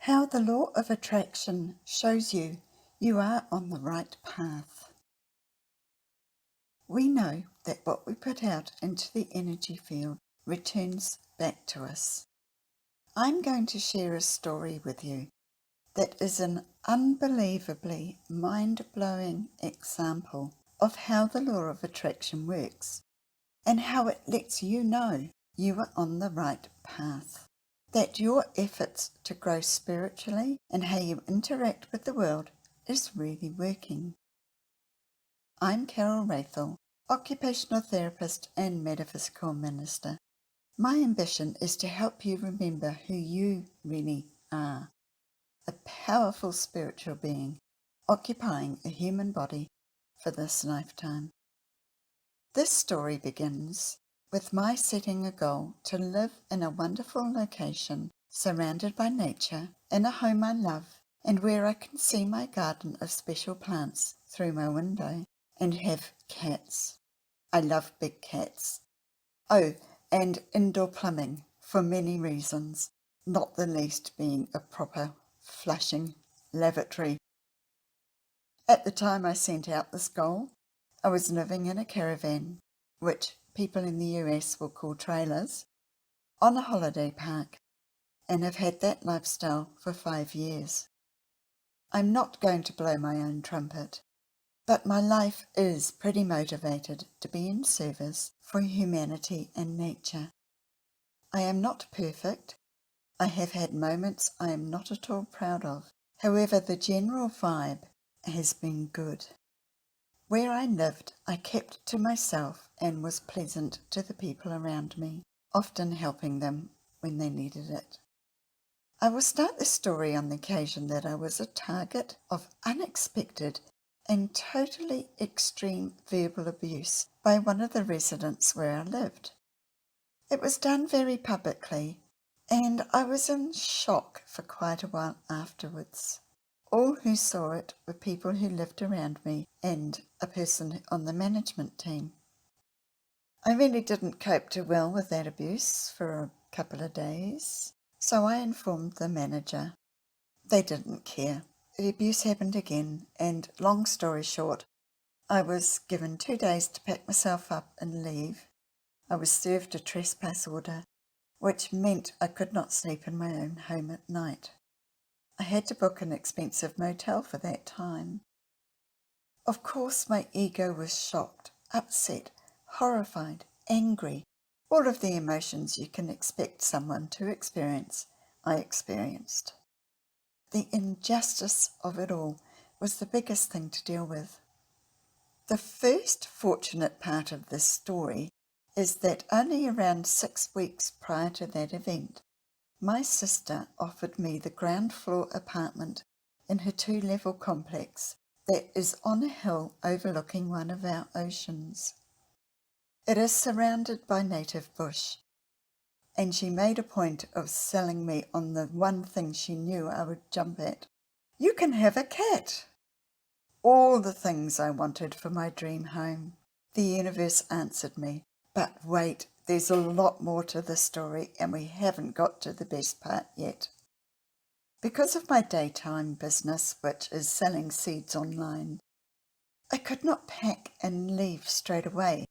How the law of attraction shows you are on the right path. We know that what we put out into the energy field returns back to us. I'm going to share a story with you that is an unbelievably mind-blowing example of how the law of attraction works and how it lets you know you are on the right path. That your efforts to grow spiritually and how you interact with the world is really working. I'm Carol Rathel, occupational therapist and metaphysical minister. My ambition is to help you remember who you really are, a powerful spiritual being occupying a human body for this lifetime. This story begins with my setting a goal to live in a wonderful location surrounded by nature, in a home I love, and where I can see my garden of special plants through my window, and have cats. I love big cats. Oh, and indoor plumbing for many reasons, not the least being a proper flushing lavatory. At the time I sent out this goal, I was living in a caravan, which people in the US will call trailers, on a holiday park, and have had that lifestyle for 5 years. I'm not going to blow my own trumpet, but my life is pretty motivated to be in service for humanity and nature. I am not perfect. I have had moments I am not at all proud of. However, the general vibe has been good. Where I lived, I kept to myself and was pleasant to the people around me, often helping them when they needed it. I will start this story on the occasion that I was a target of unexpected and totally extreme verbal abuse by one of the residents where I lived. It was done very publicly, and I was in shock for quite a while afterwards. All who saw it were people who lived around me and a person on the management team. I really didn't cope too well with that abuse for a couple of days, so I informed the manager. They didn't care. The abuse happened again, and long story short, I was given 2 days to pack myself up and leave. I was served a trespass order, which meant I could not sleep in my own home at night. I had to book an expensive motel for that time. Of course, my ego was shocked, upset, horrified, angry, all of the emotions you can expect someone to experience, I experienced. The injustice of it all was the biggest thing to deal with. The first fortunate part of this story is that only around 6 weeks prior to that event, my sister offered me the ground floor apartment in her 2-level complex that is on a hill overlooking one of our oceans. It is surrounded by native bush, and she made a point of selling me on the one thing she knew I would jump at. You can have a cat! All the things I wanted for my dream home. The universe answered me. But wait, there's a lot more to the story, and we haven't got to the best part yet. Because of my daytime business, which is selling seeds online, I could not pack and leave straight away.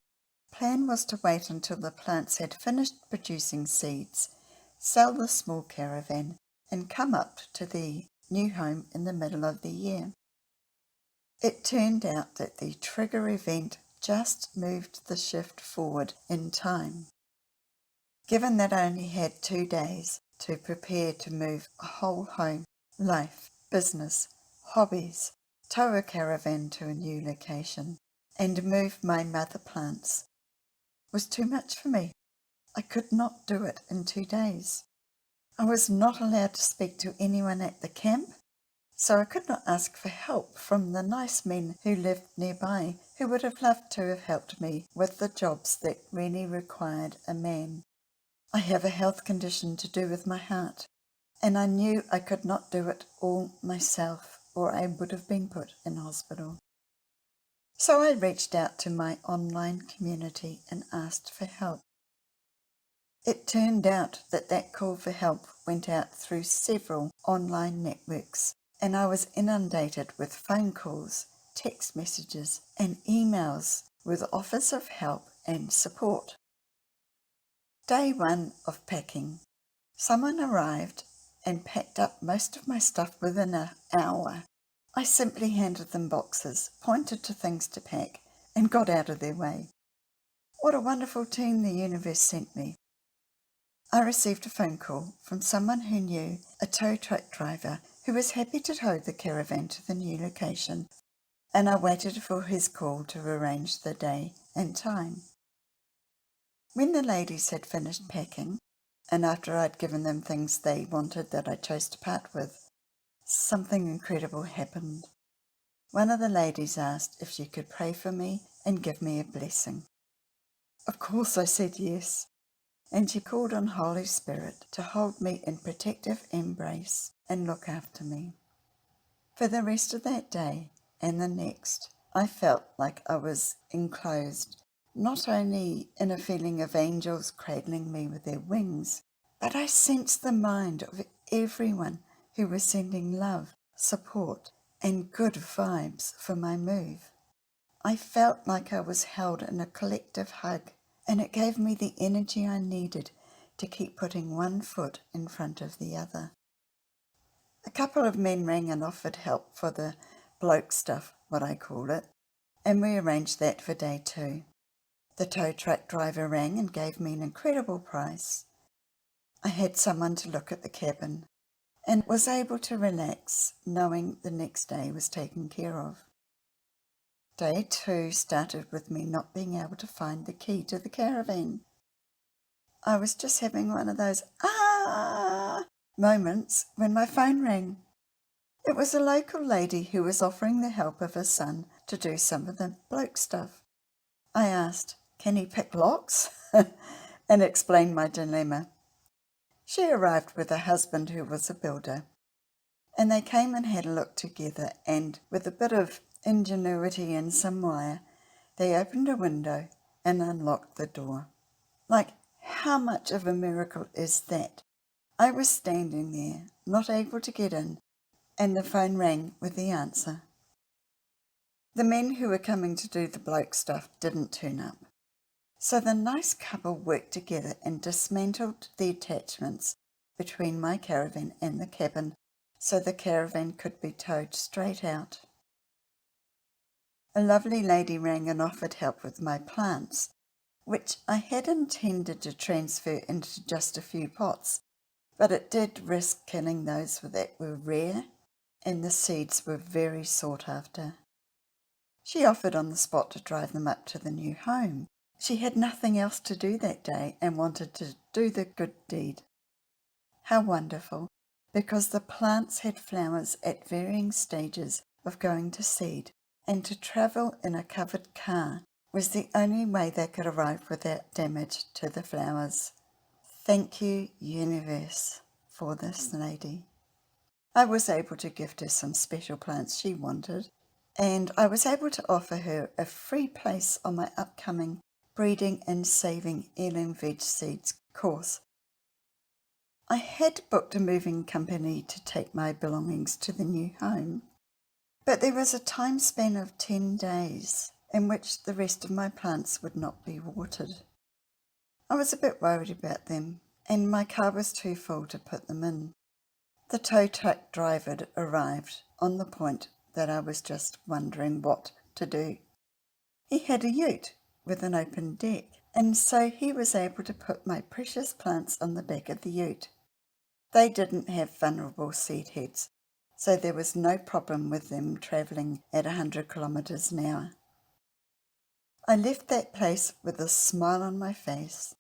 Plan was to wait until the plants had finished producing seeds, sell the small caravan, and come up to the new home in the middle of the year. It turned out that the trigger event just moved the shift forward in time. Given that I only had 2 days to prepare to move a whole home, life, business, hobbies, tow a caravan to a new location, and move my mother plants, was too much for me. I could not do it in 2 days. I was not allowed to speak to anyone at the camp, so I could not ask for help from the nice men who lived nearby, who would have loved to have helped me with the jobs that really required a man. I have a health condition to do with my heart, and I knew I could not do it all myself, or I would have been put in hospital. So I reached out to my online community and asked for help. It turned out that that call for help went out through several online networks, and I was inundated with phone calls, text messages, and emails with offers of help and support. Day 1 of packing. Someone arrived and packed up most of my stuff within an hour. I simply handed them boxes, pointed to things to pack, and got out of their way. What a wonderful team the universe sent me. I received a phone call from someone who knew a tow truck driver who was happy to tow the caravan to the new location, and I waited for his call to arrange the day and time. When the ladies had finished packing, and after I'd given them things they wanted that I chose to part with, something incredible happened. One of the ladies asked if she could pray for me and give me a blessing. Of course I said yes, and she called on Holy Spirit to hold me in protective embrace and look after me. For the rest of that day and the next, I felt like I was enclosed, not only in a feeling of angels cradling me with their wings, but I sensed the mind of everyone who was sending love, support, and good vibes for my move. I felt like I was held in a collective hug, and it gave me the energy I needed to keep putting one foot in front of the other. A couple of men rang and offered help for the bloke stuff, what I call it, and we arranged that for day 2. The tow truck driver rang and gave me an incredible price. I had someone to look at the cabin and was able to relax knowing the next day was taken care of. Day 2 started with me not being able to find the key to the caravan. I was just having one of those moments when my phone rang. It was a local lady who was offering the help of her son to do some of the bloke stuff. I asked, "Can he pick locks?" and explained my dilemma. She arrived with her husband who was a builder, and they came and had a look together, and with a bit of ingenuity and some wire, they opened a window and unlocked the door. Like, how much of a miracle is that? I was standing there, not able to get in, and the phone rang with the answer. The men who were coming to do the bloke stuff didn't turn up, so the nice couple worked together and dismantled the attachments between my caravan and the cabin so the caravan could be towed straight out. A lovely lady rang and offered help with my plants, which I had intended to transfer into just a few pots, but it did risk killing those that were rare, and the seeds were very sought after. She offered on the spot to drive them up to the new home. She had nothing else to do that day and wanted to do the good deed. How wonderful, because the plants had flowers at varying stages of going to seed, and to travel in a covered car was the only way they could arrive without damage to the flowers. Thank you, universe, for this lady. I was able to gift her some special plants she wanted, and I was able to offer her a free place on my upcoming Breeding and Saving Heirloom Veg Seeds course. I had booked a moving company to take my belongings to the new home, but there was a time span of 10 days in which the rest of my plants would not be watered. I was a bit worried about them, and my car was too full to put them in. The tow truck driver arrived on the point that I was just wondering what to do. He had a ute with an open deck, and so he was able to put my precious plants on the back of the ute. They didn't have vulnerable seed heads, so there was no problem with them travelling at 100 kilometres an hour. I left that place with a smile on my face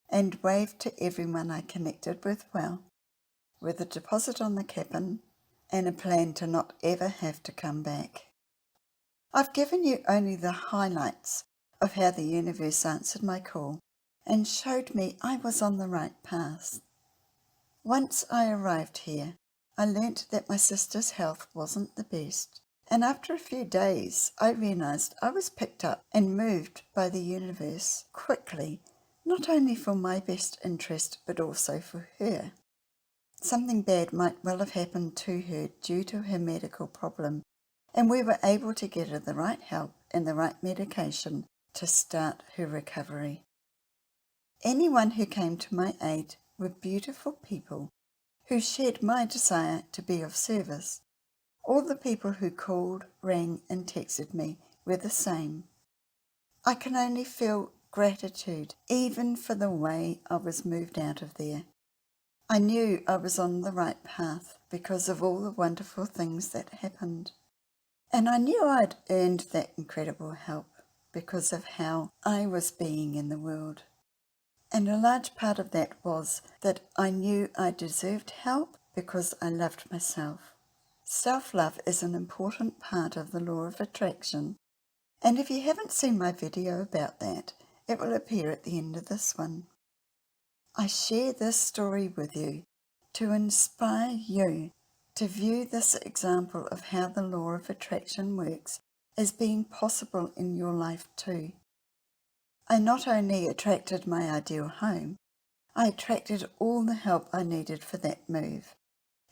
and waved to everyone I connected with well, with a deposit on the cabin and a plan to not ever have to come back. I've given you only the highlights of how the universe answered my call and showed me I was on the right path. Once I arrived here, I learnt that my sister's health wasn't the best, and after a few days I realised I was picked up and moved by the universe quickly not only for my best interest but also for her. Something bad might well have happened to her due to her medical problem, and we were able to get her the right help and the right medication to start her recovery. Anyone who came to my aid were beautiful people who shared my desire to be of service. All the people who called, rang and texted me were the same. I can only feel gratitude even for the way I was moved out of there. I knew I was on the right path because of all the wonderful things that happened. And I knew I'd earned that incredible help because of how I was being in the world. And a large part of that was that I knew I deserved help because I loved myself. Self-love is an important part of the law of attraction. And if you haven't seen my video about that, it will appear at the end of this one. I share this story with you to inspire you to view this example of how the law of attraction works as being possible in your life too. I not only attracted my ideal home, I attracted all the help I needed for that move,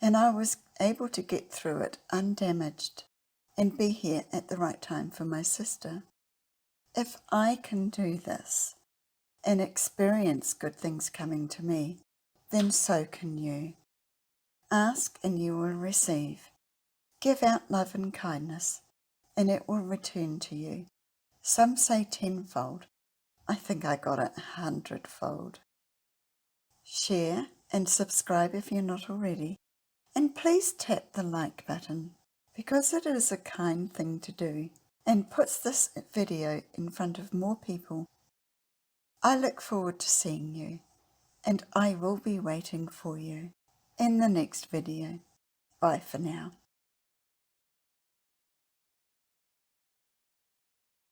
and I was able to get through it undamaged and be here at the right time for my sister. If I can do this and experience good things coming to me, then so can you. Ask and you will receive. Give out love and kindness, and it will return to you. Some say tenfold. I think I got it 100-fold. Share and subscribe if you're not already. And please tap the like button because it is a kind thing to do and puts this video in front of more people. I look forward to seeing you, and I will be waiting for you in the next video. Bye for now.